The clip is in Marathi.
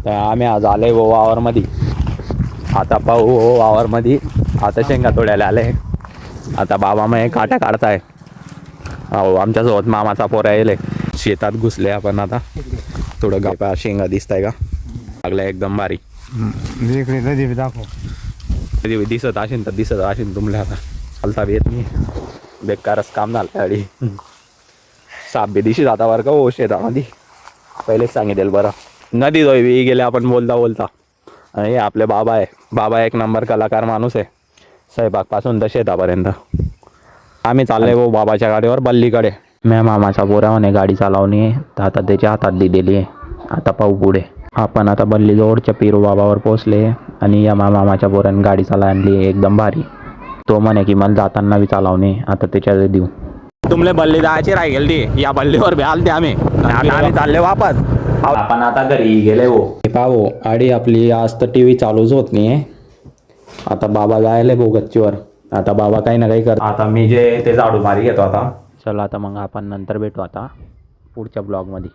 तर आम्ही आज आले वावरमध्ये. आता पाहू वावरमध्ये. आता शेंगा तोड्याला आले. आता बाबा मग काट्या काढताय. हो आमच्यासोबत मामाचा पोरा येईल. शेतात घुसले आपण आता. थोडं गापा शेंगा दिसताय का लागल्या एकदम बारीक. दाखव कधी दिसत असेल तर दिसत असेल तुमल्या. आता चालता बी येत नाही. बेकारच काम झालं गाडी. साप बी दिशी जाता बरं का हो शेतामध्ये. पहिलेच सांगितलं बरं. नदी जोई गेले आपण बोलता बोलता. आणि आपले बाबा आहे. बाबा एक नंबर कलाकार माणूस आहे. स्वयंपाकपासून तर शेतापर्यंत. आम्ही चाललोय भाऊ बाबाच्या गाडीवर बल्लीकडे. मी मामाचा पोरा म्हणे गाडी चालवणी आहे तर आता त्याच्या हातात दिलेली आहे. आता पाहू पुढे. आपण आता बल्लीजवळच्या पिरू बाबावर पोहोचले. आणि या मामाच्या पोराने गाडी चालवा आणली एकदम भारी. तो म्हणे की मला जाताना बी चालवणे. आता त्याच्यात देऊ. तुमले बल्ली जायची राहील ती. या बल्लीवर बी आलते आम्ही. आम्ही चालले वापस. आपण आता घरी गेले हो. पाहू आडी आपली आज तर टी व्ही चालूच होत नाही. आता बाबा जायले भाऊ गच्चीवर. आता बाबा काही ना काही करत. आता मी जे ते झाडू मारी घेतो आता. चला आता मग आपण नंतर भेटू आता पुढच्या ब्लॉगमध्ये.